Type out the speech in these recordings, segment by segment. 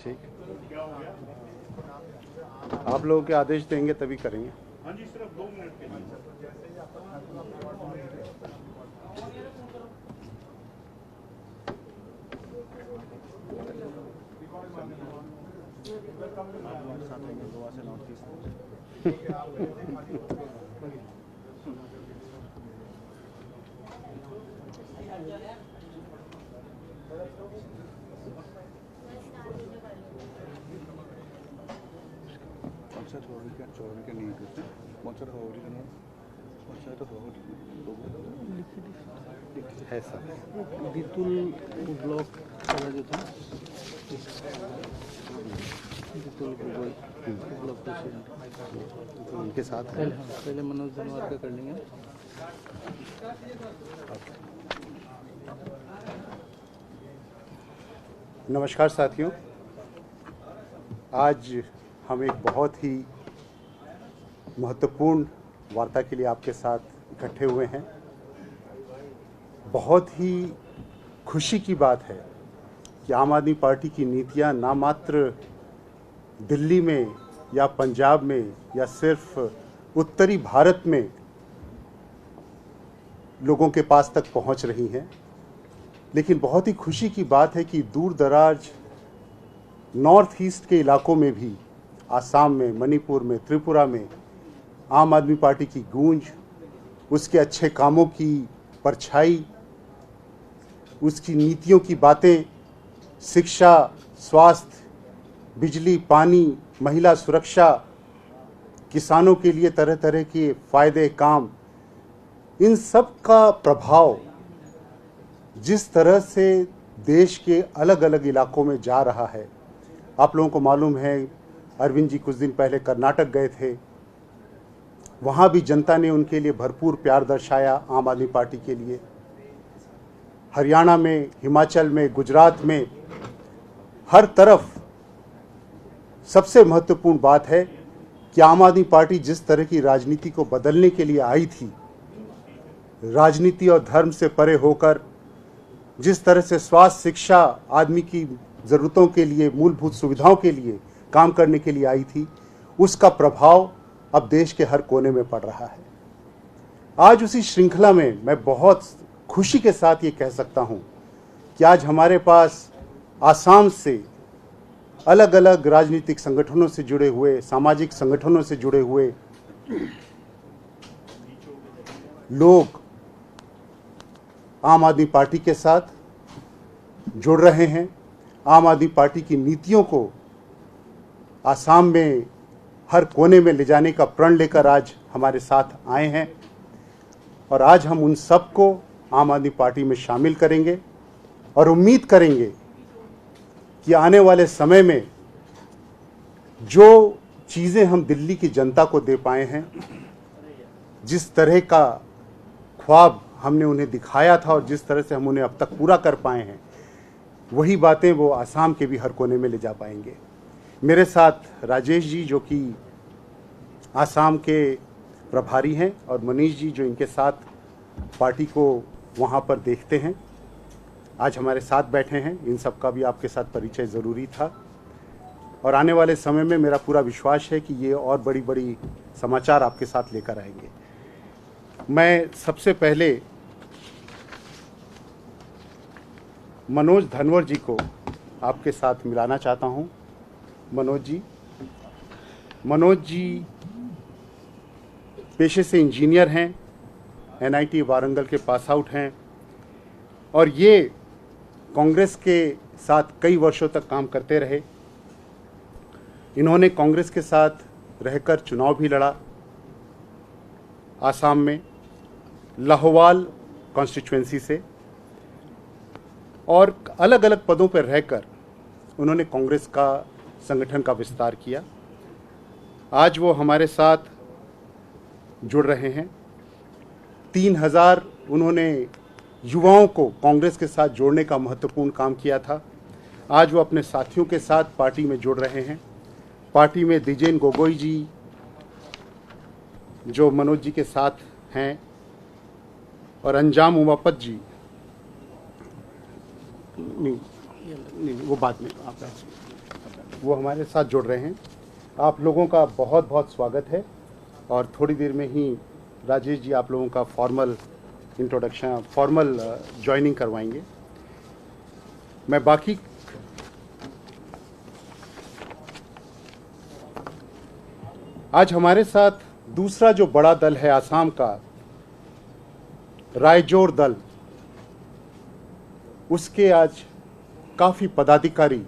ठीक, आप लोगों के आदेश देंगे तभी करेंगे। हाँ जी, सिर्फ 2 मिनट के लिए। है सर, बितुल ब्लॉक वाला जो था, बितुल गोगोई ब्लॉक प्रेसिडेंट, तो उनके साथ है। पहले मनोज धनवार का कर लेंगे। नमस्कार साथियों, आज हम एक बहुत ही महत्वपूर्ण वार्ता के लिए आपके साथ इकट्ठे हुए हैं। बहुत ही खुशी की बात है कि आम आदमी पार्टी की नीतियां ना मात्र दिल्ली में या पंजाब में या सिर्फ उत्तरी भारत में लोगों के पास तक पहुंच रही हैं, लेकिन बहुत ही खुशी की बात है कि दूर दराज नॉर्थ ईस्ट के इलाकों में भी, आसाम में, मणिपुर में, त्रिपुरा में आम आदमी पार्टी की गूंज, उसके अच्छे कामों की परछाई, उसकी नीतियों की बातें, शिक्षा, स्वास्थ्य, बिजली, पानी, महिला सुरक्षा, किसानों के लिए तरह तरह के फायदे, काम, इन सब का प्रभाव जिस तरह से देश के अलग अलग इलाकों में जा रहा है। आप लोगों को मालूम है, अरविंद जी कुछ दिन पहले कर्नाटक गए थे, वहाँ भी जनता ने उनके लिए भरपूर प्यार दर्शाया आम आदमी पार्टी के लिए। हरियाणा में, हिमाचल में, गुजरात में, हर तरफ सबसे महत्वपूर्ण बात है कि आम आदमी पार्टी जिस तरह की राजनीति को बदलने के लिए आई थी, राजनीति और धर्म से परे होकर जिस तरह से स्वास्थ्य, शिक्षा, आदमी की ज़रूरतों के लिए, मूलभूत सुविधाओं के लिए काम करने के लिए आई थी, उसका प्रभाव अब देश के हर कोने में पड़ रहा है। आज उसी श्रृंखला में मैं बहुत खुशी के साथ ये कह सकता हूँ कि आज हमारे पास आसाम से अलग अलग राजनीतिक संगठनों से जुड़े हुए, सामाजिक संगठनों से जुड़े हुए लोग आम आदमी पार्टी के साथ जुड़ रहे हैं। आम आदमी पार्टी की नीतियों को आसाम में हर कोने में ले जाने का प्रण लेकर आज हमारे साथ आए हैं, और आज हम उन सबको आम आदमी पार्टी में शामिल करेंगे और उम्मीद करेंगे कि आने वाले समय में जो चीज़ें हम दिल्ली की जनता को दे पाए हैं, जिस तरह का ख्वाब हमने उन्हें दिखाया था और जिस तरह से हम उन्हें अब तक पूरा कर पाए हैं, वही बातें वो आसाम के भी हर कोने में ले जा पाएंगे। मेरे साथ राजेश जी जो कि आसाम के प्रभारी हैं, और मनीष जी जो इनके साथ पार्टी को वहाँ पर देखते हैं, आज हमारे साथ बैठे हैं। इन सब का भी आपके साथ परिचय ज़रूरी था, और आने वाले समय में मेरा पूरा विश्वास है कि ये और बड़ी बड़ी समाचार आपके साथ लेकर आएंगे। मैं सबसे पहले मनोज धनवर जी को आपके साथ मिलाना चाहता हूं। मनोज जी पेशे से इंजीनियर हैं, NIT वारंगल के पास आउट हैं, और ये कांग्रेस के साथ कई वर्षों तक काम करते रहे। इन्होंने कांग्रेस के साथ रहकर चुनाव भी लड़ा आसाम में, लाहौवाल कॉन्स्टिट्यूएंसी से, और अलग अलग पदों पर रहकर उन्होंने कांग्रेस का संगठन का विस्तार किया। आज वो हमारे साथ जुड़ रहे हैं। 3000 उन्होंने युवाओं को कांग्रेस के साथ जोड़ने का महत्वपूर्ण काम किया था। आज वो अपने साथियों के साथ पार्टी में जुड़ रहे हैं। पार्टी में द्विजेन गोगोई जी जो मनोज जी के साथ हैं, और अंजाम उमापत जी, नहीं वो बाद में आप वो हमारे साथ जुड़ रहे हैं। आप लोगों का बहुत बहुत स्वागत है और थोड़ी देर में ही राजेश जी आप लोगों का फॉर्मल इंट्रोडक्शन, फॉर्मल ज्वाइनिंग करवाएंगे। मैं बाकी आज हमारे साथ दूसरा जो बड़ा दल है आसाम का, रायजोर दल, उसके आज काफ़ी पदाधिकारी,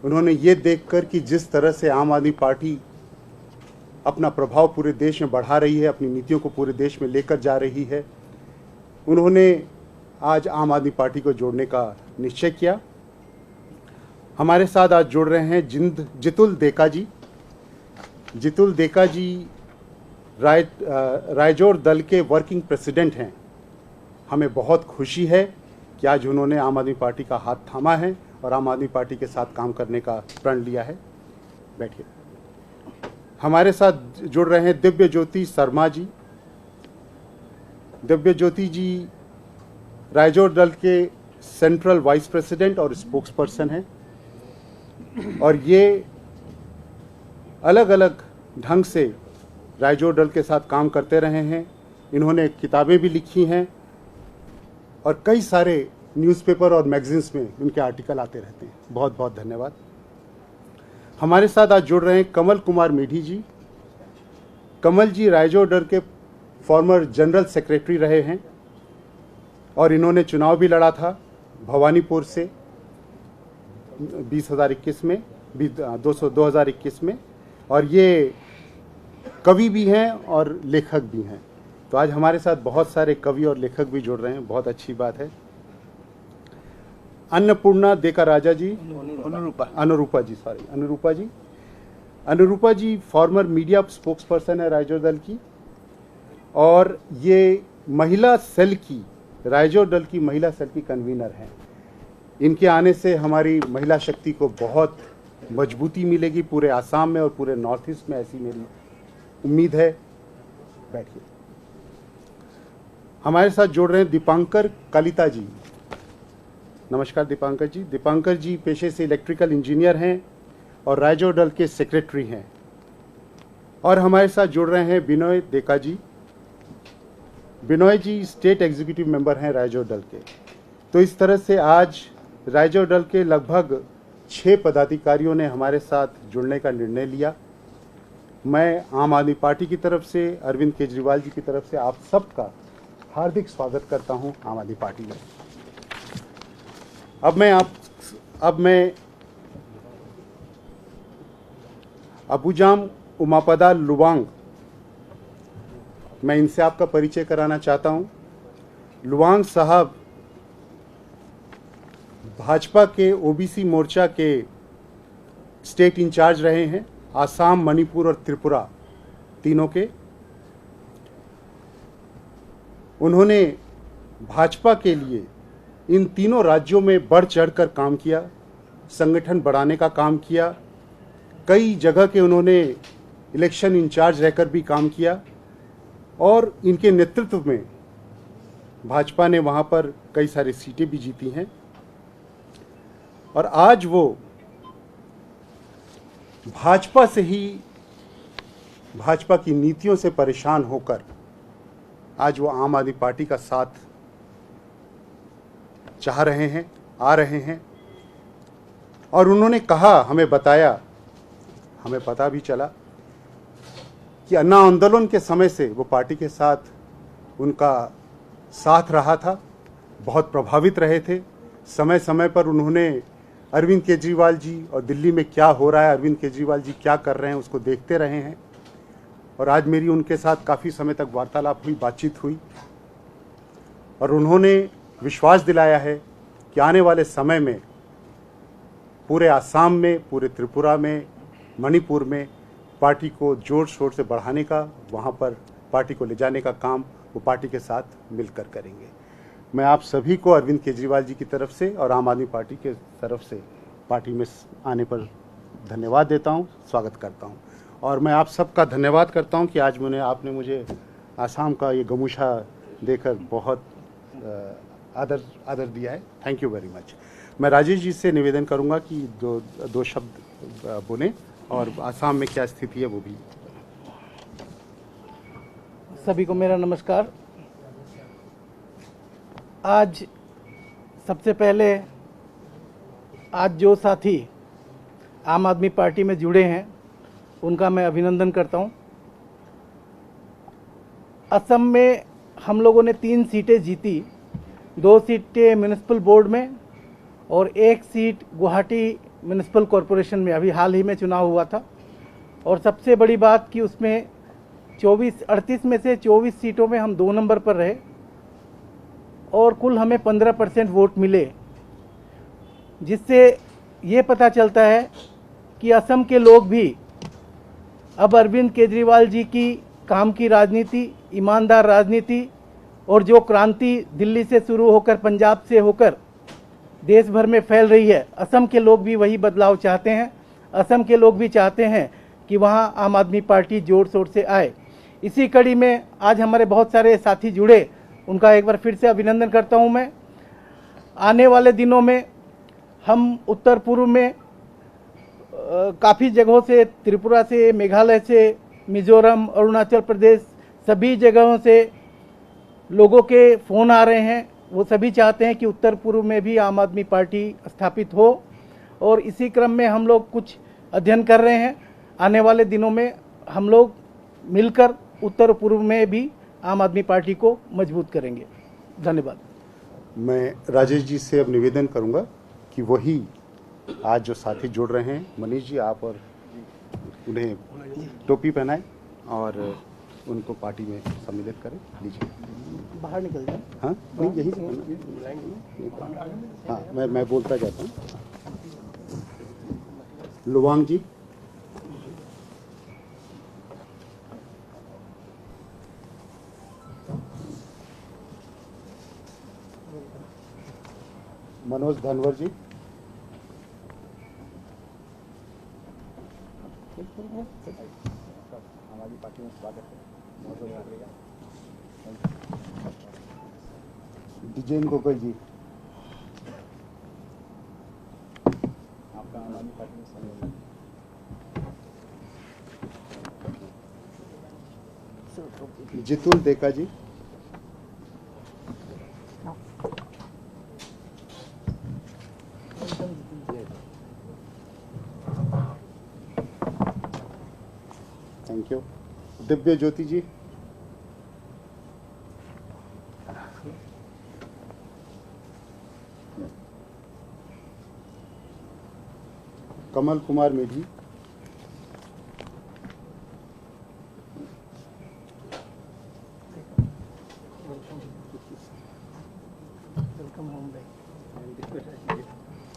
उन्होंने ये देखकर कि जिस तरह से आम आदमी पार्टी अपना प्रभाव पूरे देश में बढ़ा रही है, अपनी नीतियों को पूरे देश में लेकर जा रही है, उन्होंने आज आम आदमी पार्टी को जोड़ने का निश्चय किया। हमारे साथ आज जुड़ रहे हैं जितुल देका जी। जितुल देका जी रायजोर दल के वर्किंग प्रेसिडेंट हैं। हमें बहुत खुशी है कि आज उन्होंने आम आदमी पार्टी का हाथ थामा है और आम आदमी पार्टी के साथ काम करने का प्रण लिया है। बैठिए। हमारे साथ जुड़ रहे हैं दिव्य ज्योति शर्मा जी। दिव्य ज्योति जी रायजोर दल के सेंट्रल वाइस प्रेसिडेंट और स्पोक्स पर्सन हैं और ये अलग अलग ढंग से रायजोर दल के साथ काम करते रहे हैं। इन्होंने किताबें भी लिखी हैं और कई सारे न्यूज़पेपर और मैगजीन्स में उनके आर्टिकल आते रहते हैं। बहुत बहुत धन्यवाद। हमारे साथ आज जुड़ रहे हैं कमल कुमार मेढी जी। कमल जी रायजोर दल के फॉर्मर जनरल सेक्रेटरी रहे हैं और इन्होंने चुनाव भी लड़ा था भवानीपुर से 2021 में 2021 में, और ये कवि भी हैं और लेखक भी हैं। तो आज हमारे साथ बहुत सारे कवि और लेखक भी जुड़ रहे हैं, बहुत अच्छी बात है। अन्नपूर्णा देका राजा जी, अनुरूपा जी फॉर्मर मीडिया स्पोक्स पर्सन है रायजोर दल की, और ये महिला सेल की, रायजोर दल की महिला सेल की कन्वीनर हैं। इनके आने से हमारी महिला शक्ति को बहुत मजबूती मिलेगी पूरे आसाम में और पूरे नॉर्थ ईस्ट में, ऐसी मेरी उम्मीद है। बैठिए। हमारे साथ जुड़ रहे हैं दीपांकर कलिता जी। नमस्कार दीपांकर जी। दीपांकर जी पेशे से इलेक्ट्रिकल इंजीनियर हैं और रायजोर दल के सेक्रेटरी हैं। और हमारे साथ जुड़ रहे हैं बिनोय देका जी। बिनोय जी स्टेट एग्जीक्यूटिव मेंबर हैं रायजोर दल के। तो इस तरह से आज रायजोर दल के लगभग 6 पदाधिकारियों ने हमारे साथ जुड़ने का निर्णय लिया। मैं आम आदमी पार्टी की तरफ से, अरविंद केजरीवाल जी की तरफ से आप सबका हार्दिक स्वागत करता हूं आम आदमी पार्टी में। अब मैं अबुजाम उमापदा लुवांग, मैं इनसे आपका परिचय कराना चाहता हूं। लुवांग साहब भाजपा के ओबीसी मोर्चा के स्टेट इंचार्ज रहे हैं, आसाम, मणिपुर और त्रिपुरा तीनों के। उन्होंने भाजपा के लिए इन तीनों राज्यों में बढ़ चढ़कर काम किया, संगठन बढ़ाने का काम किया। कई जगह के उन्होंने इलेक्शन इंचार्ज रहकर भी काम किया और इनके नेतृत्व में भाजपा ने वहाँ पर कई सारी सीटें भी जीती हैं। और आज वो भाजपा से ही, भाजपा की नीतियों से परेशान होकर आज वो आम आदमी पार्टी का साथ चाह रहे हैं, आ रहे हैं। और उन्होंने कहा, हमें बताया, हमें पता भी चला कि अन्ना आंदोलन के समय से वो पार्टी के साथ उनका साथ रहा था, बहुत प्रभावित रहे थे। समय समय पर उन्होंने अरविंद केजरीवाल जी और दिल्ली में क्या हो रहा है, अरविंद केजरीवाल जी क्या कर रहे हैं, उसको देखते रहे हैं। और आज मेरी उनके साथ काफ़ी समय तक वार्तालाप हुई, बातचीत हुई और उन्होंने विश्वास दिलाया है कि आने वाले समय में पूरे आसाम में, पूरे त्रिपुरा में, मणिपुर में पार्टी को जोर शोर से बढ़ाने का, वहाँ पर पार्टी को ले जाने का काम वो पार्टी के साथ मिलकर करेंगे। मैं आप सभी को अरविंद केजरीवाल जी की तरफ से और आम आदमी पार्टी के तरफ से पार्टी में आने पर धन्यवाद देता हूं, स्वागत करता हूं। और मैं आप सबका धन्यवाद करता हूं कि आज आपने मुझे आसाम का ये गमूशा देकर बहुत आदर दिया है। Thank you very much. मैं राजेश जी से निवेदन करूंगा कि दो शब्द बोलें और आसाम में क्या स्थिति है वो भी। सभी को मेरा नमस्कार। आज सबसे पहले आज जो साथी आम आदमी पार्टी में जुड़े हैं उनका मैं अभिनंदन करता हूं। असम में हम लोगों ने 3 सीटें जीती, 2 सीटें म्यूनिसिपल बोर्ड में और 1 सीट गुवाहाटी म्यूनिसिपल कॉरपोरेशन में अभी हाल ही में चुनाव हुआ था। और सबसे बड़ी बात कि उसमें 38 में से 24 सीटों में हम 2 नंबर पर रहे और कुल हमें 15% वोट मिले, जिससे ये पता चलता है कि असम के लोग भी अब अरविंद केजरीवाल जी की काम की राजनीति, ईमानदार राजनीति और जो क्रांति दिल्ली से शुरू होकर पंजाब से होकर देश भर में फैल रही है, असम के लोग भी वही बदलाव चाहते हैं। असम के लोग भी चाहते हैं कि वहाँ आम आदमी पार्टी जोर शोर से आए। इसी कड़ी में आज हमारे बहुत सारे साथी जुड़े, उनका एक बार फिर से अभिनंदन करता हूँ मैं। आने वाले दिनों में हम उत्तर पूर्व में काफ़ी जगहों से, त्रिपुरा से, मेघालय से, मिजोरम, अरुणाचल प्रदेश, सभी जगहों से लोगों के फ़ोन आ रहे हैं। वो सभी चाहते हैं कि उत्तर पूर्व में भी आम आदमी पार्टी स्थापित हो और इसी क्रम में हम लोग कुछ अध्ययन कर रहे हैं। आने वाले दिनों में हम लोग मिलकर उत्तर पूर्व में भी आम आदमी पार्टी को मजबूत करेंगे। धन्यवाद। मैं राजेश जी से अब निवेदन करूंगा कि वही आज जो साथी जुड़ रहे हैं, मनीष जी आप और उन्हें टोपी पहनाएं और उनको पार्टी में सम्मिलित करें। लीजिए बाहर निकल जाए। हाँ नहीं, यही से हाँ, मैं बोलता जाता हूँ। लुवांग जी, मनोज धनवर जी, हमारी पार्टी में स्वागत है। विजयन गोगोई जी, आपका आम आदमी पार्टी में सम्मिलित। जितुल देका जी, थैंक यू। दिव्य ज्योति जी, कमल कुमार मेघी,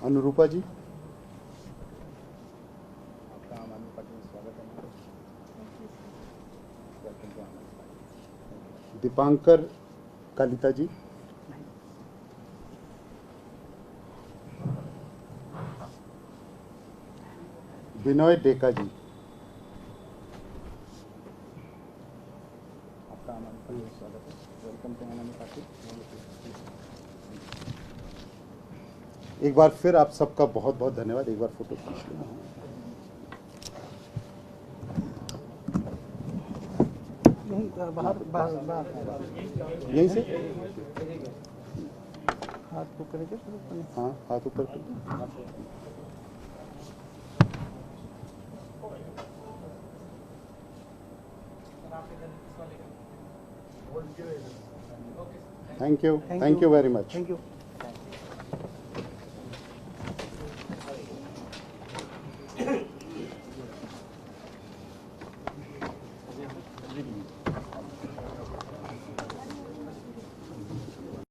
अनुरूपा जी, आपका आम आदमी पार्टी में स्वागत है। दीपांकर कालिता जी, विनोय डेका जी, आपका आम आदमी पार्टी में स्वागत है। वेलकम टू आम आदमी पार्टी। एक बार फिर आप सबका बहुत बहुत धन्यवाद। एक बार फोटो खींच लेना। यहीं से हाथ ऊपर करके, हाँ, हाथ ऊपर कर। Thank you very much. Thank you.